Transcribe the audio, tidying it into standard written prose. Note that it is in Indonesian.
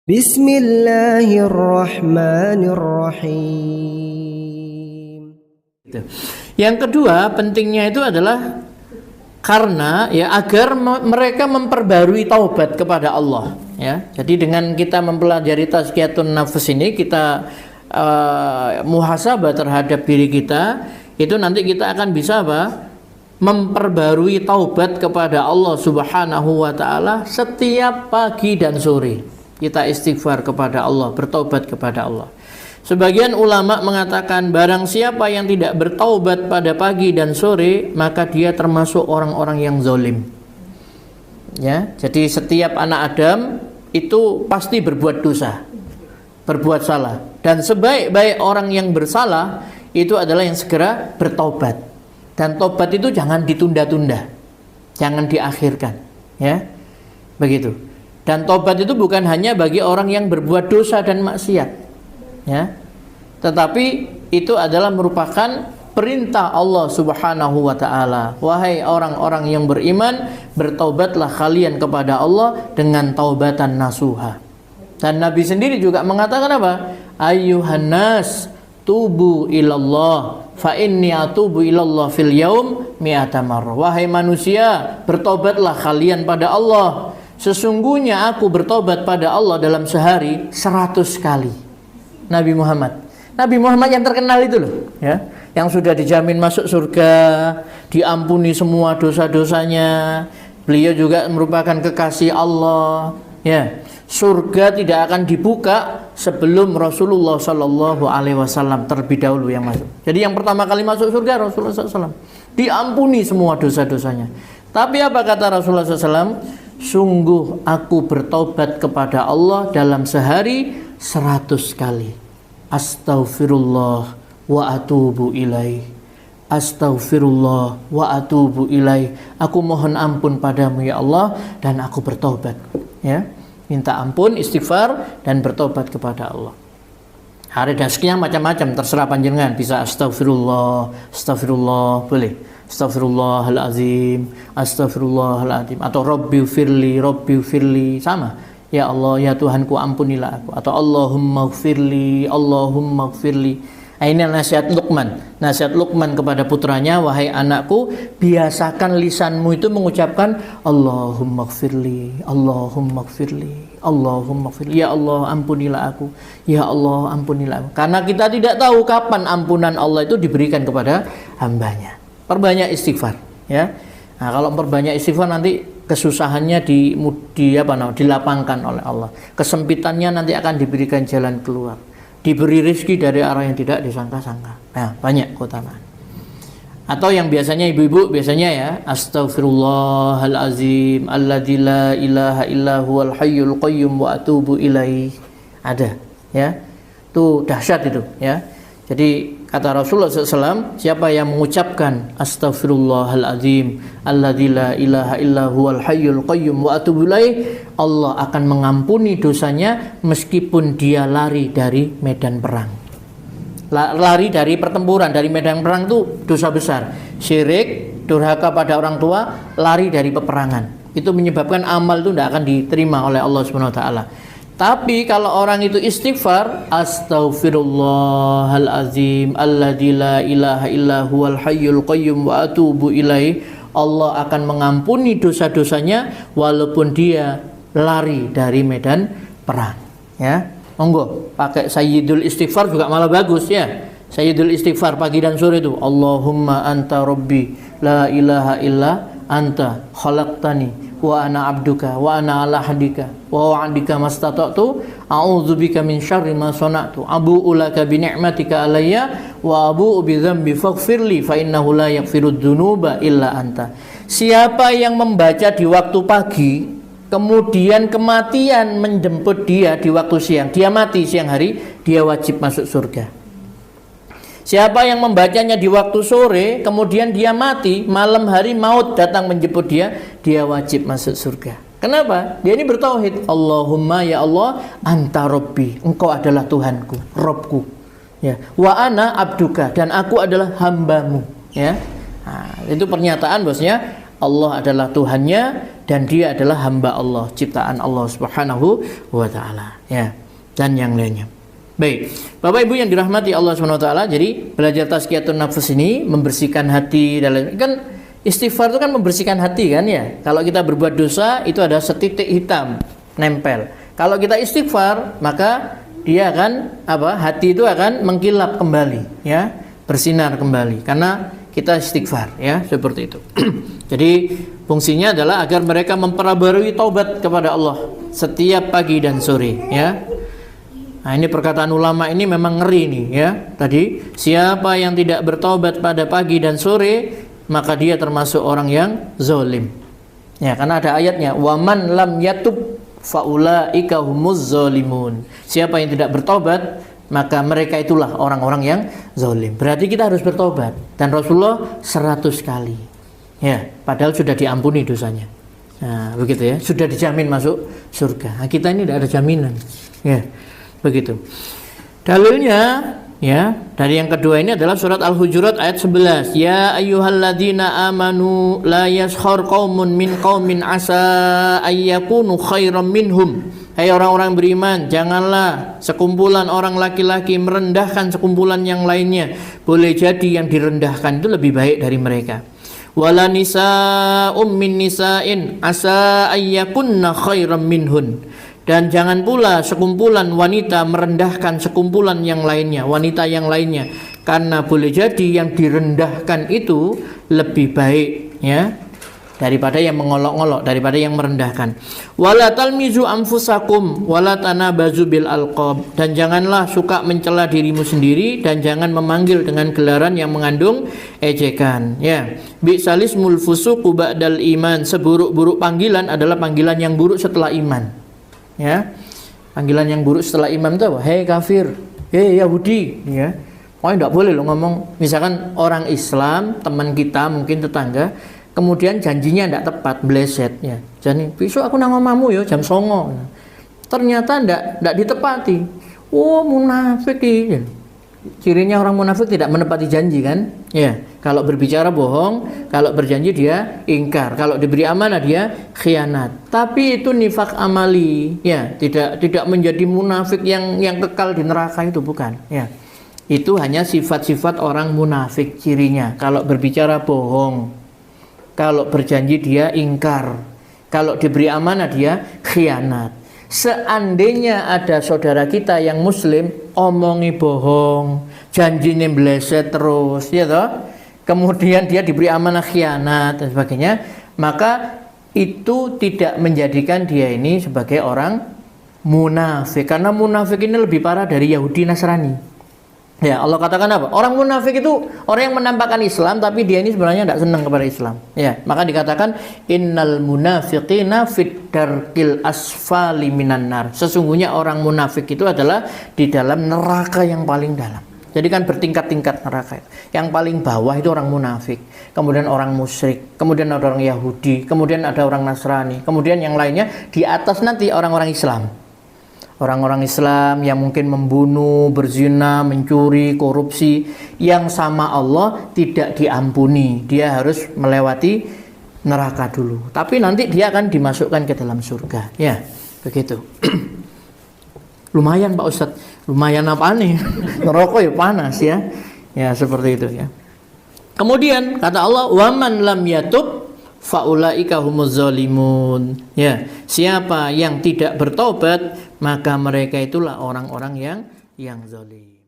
Bismillahirrahmanirrahim. Yang kedua pentingnya itu adalah karena ya agar mereka memperbarui taubat kepada Allah ya. Jadi dengan kita mempelajari tazkiyatun nafs ini kita muhasabah terhadap diri kita, itu nanti kita akan bisa apa? Memperbarui taubat kepada Allah Subhanahu wa taala setiap pagi dan sore. Kita istighfar kepada Allah, bertaubat kepada Allah. Sebagian ulama mengatakan barang siapa yang tidak bertaubat pada pagi dan sore, maka dia termasuk orang-orang yang zalim. Ya, jadi setiap anak Adam itu pasti berbuat dosa, berbuat salah. Dan sebaik-baik orang yang bersalah itu adalah yang segera bertaubat. Dan taubat itu jangan ditunda-tunda, jangan diakhirkan, ya, begitu. Dan taubat itu bukan hanya bagi orang yang berbuat dosa dan maksiat, ya, tetapi itu adalah merupakan perintah Allah Subhanahu wa taala. Wahai orang-orang yang beriman, bertaubatlah kalian kepada Allah dengan taubatan nasuha. Dan Nabi sendiri juga mengatakan apa? Ayyuhan nas tubu ilallah fa inni atubu ilallah fil yaum mi'ata marrah. Wahai manusia, bertobatlah kalian pada Allah. Sesungguhnya aku bertobat pada Allah dalam sehari 100 kali. Nabi Muhammad yang terkenal itu loh, ya, yang sudah dijamin masuk surga, diampuni semua dosa-dosanya. Beliau juga merupakan kekasih Allah, ya. Surga tidak akan dibuka sebelum Rasulullah Shallallahu Alaihi Wasallam terlebih dahulu yang masuk. Jadi yang pertama kali masuk surga Rasulullah SAW, diampuni semua dosa-dosanya. Tapi apa kata Rasulullah SAW? Sungguh aku bertobat kepada Allah dalam sehari 100 kali. Astaghfirullah wa atubu ilaih. Astaghfirullah wa atubu ilaih. Aku mohon ampun padamu ya Allah dan aku bertobat, ya. Minta ampun, istighfar dan bertobat kepada Allah. Hari dan sekian macam-macam, terserah panjenengan. Bisa astagfirullah, astagfirullah, boleh. Astaghfirullahalazim, astaghfirullahaladzim, atau Rabbighfirli, sama. Ya Allah, ya Tuhanku, ampunilah aku. Atau Allahumma gfirli. Nah, ini nasihat Luqman kepada putranya, wahai anakku, biasakan lisanmu itu mengucapkan Allahumma gfirli, Allahumma gfirli, Allahumma gfirli. Ya Allah, ampunilah aku. Ya Allah, ampunilah aku. Karena kita tidak tahu kapan ampunan Allah itu diberikan kepada hambanya. Perbanyak istighfar, ya. Nah, kalau perbanyak istighfar nanti kesusahannya dilapangkan oleh Allah. Kesempitannya nanti akan diberikan jalan keluar. Diberi rezeki dari arah yang tidak disangka-sangka. Nah, banyak keutamaan. Atau yang biasanya ibu-ibu biasanya ya, astaghfirullahalazim alladzi la ilaha illa huwal hayyul qayyum wa atubu ilaih. Ada, ya. Itu dahsyat itu, ya. Jadi kata Rasulullah SAW, siapa yang mengucapkan astaghfirullahaladzim alladzi la ilaha illa huwal hayyul qayyum wa atubu ilaih, Allah akan mengampuni dosanya meskipun dia lari dari medan perang. Lari dari pertempuran, dari medan perang itu dosa besar. Syirik, durhaka pada orang tua, lari dari peperangan. Itu menyebabkan amal itu tidak akan diterima oleh Allah Subhanahu wa taala. Tapi kalau orang itu istighfar, astaghfirullahalazim alladzi la ilaha illa huwal hayyul qayyum wa atubu ilaih, Allah akan mengampuni dosa-dosanya walaupun dia lari dari medan perang, ya. Monggo pakai sayyidul istighfar juga malah bagus, ya. Sayyidul istighfar pagi dan sore itu, Allahumma anta rabbi la ilaha illa anta khalaqtani wa ana abduka wa ana ala hadika wa wa'adika mastata'tu a'udzubika min syarri ma sana'tu abu'u laka bi ni'matika alayya wa abu'u bi dzambi faghfirli fa innahu la yaghfirudz dzunuba illa anta. Siapa yang membaca di waktu pagi kemudian kematian menjemput dia di waktu siang, dia mati siang hari, dia wajib masuk surga. Siapa yang membacanya di waktu sore, kemudian dia mati, malam hari maut datang menjemput dia, dia wajib masuk surga. Kenapa? Dia ini bertauhid. Allahumma ya Allah, anta rabbi, engkau adalah Tuhanku, Robku. Ya. Wa ana abduka, dan aku adalah hambamu. Ya. Nah, itu pernyataan bosnya. Allah adalah Tuhannya dan dia adalah hamba Allah, ciptaan Allah Subhanahu wa taala, ya. Dan yang lainnya. Baik, Bapak Ibu yang dirahmati Allah Subhanahu wa taala, jadi belajar tazkiyatun nafs ini membersihkan hati dan lain. Kan istighfar itu kan membersihkan hati kan ya. Kalau kita berbuat dosa itu ada setitik hitam nempel. Kalau kita istighfar maka dia akan hati itu akan mengkilap kembali, ya, bersinar kembali karena kita istighfar, ya, seperti itu. Jadi fungsinya adalah agar mereka memperbarui taubat kepada Allah setiap pagi dan sore, ya. Nah, ini perkataan ulama ini memang ngeri nih, ya. Tadi, siapa yang tidak bertaubat pada pagi dan sore, maka dia termasuk orang yang zalim. Ya, karena ada ayatnya, "Waman lam yatub faulaika humuz zalimun." Siapa yang tidak bertobat, maka mereka itulah orang-orang yang zalim. Berarti kita harus bertobat. Dan Rasulullah 100 kali. Ya, padahal sudah diampuni dosanya. Nah, begitu ya. Sudah dijamin masuk surga. Nah, kita ini tidak ada jaminan. Ya. Begitu. Dalilnya, ya, dari yang kedua ini adalah surat Al-Hujurat ayat 11. Ya ayyuhalladzina amanu la yaskhar qaumun min qaumin asa ayyakunu khairam minhum. Hai orang-orang beriman, janganlah sekumpulan orang laki-laki merendahkan sekumpulan yang lainnya. Boleh jadi yang direndahkan itu lebih baik dari mereka. Wala nisa'um min nisa'in asa ayyakunna khairam minhun. Dan jangan pula sekumpulan wanita merendahkan sekumpulan yang lainnya, wanita yang lainnya, karena boleh jadi yang direndahkan itu lebih baik, ya, daripada yang mengolok-olok, daripada yang merendahkan. Wala talmizu anfusakum wala tanabazu bil alqab. Dan janganlah suka mencela dirimu sendiri dan jangan memanggil dengan gelaran yang mengandung ejekan, ya. Bi'salismul fusuqu ba'dal iman. Seburuk-buruk panggilan adalah panggilan yang buruk setelah iman. Ya, panggilan yang buruk setelah iman itu apa? Hei kafir, hei Yahudi, ya. Pokoknya tidak boleh lo ngomong. Misalkan orang Islam, teman kita, mungkin tetangga, kemudian janjinya tidak tepat, bleset, ya. Jadi besok aku nang omamu ya jam 09.00. Ternyata tidak ditepati. Oh, munafik ya. Cirinya orang munafik tidak menepati janji kan? Ya, kalau berbicara bohong, kalau berjanji dia ingkar, kalau diberi amanah dia khianat. Tapi itu nifak amali, ya, tidak menjadi munafik yang kekal di neraka, itu bukan, ya. Itu hanya sifat-sifat orang munafik cirinya. Kalau berbicara bohong, kalau berjanji dia ingkar, kalau diberi amanah dia khianat. Seandainya ada saudara kita yang muslim omongi bohong, janjinya bleset terus, ya toh, kemudian dia diberi amanah khianat dan sebagainya, maka itu tidak menjadikan dia ini sebagai orang munafik, karena munafik ini lebih parah dari Yahudi Nasrani. Ya, Allah katakan apa? Orang munafik itu orang yang menampakkan Islam tapi dia ini sebenarnya tidak senang kepada Islam. Ya, maka dikatakan innal munafiqina fit darkil asfali minan nar. Sesungguhnya orang munafik itu adalah di dalam neraka yang paling dalam. Jadi kan bertingkat-tingkat neraka. Yang paling bawah itu orang munafik, kemudian orang musyrik, kemudian ada orang Yahudi, kemudian ada orang Nasrani, kemudian yang lainnya di atas nanti orang-orang Islam. Orang-orang Islam yang mungkin membunuh, berzina, mencuri, korupsi, yang sama Allah tidak diampuni. Dia harus melewati neraka dulu. Tapi nanti dia akan dimasukkan ke dalam surga. Ya, begitu. Lumayan Pak Ustadz. Lumayan apa nih? Neraka ya panas ya. Ya, seperti itu ya. Kemudian kata Allah, "Waman lam yatub faulaika humuz zalimun." Ya, siapa yang tidak bertobat, maka mereka itulah orang-orang yang zalim.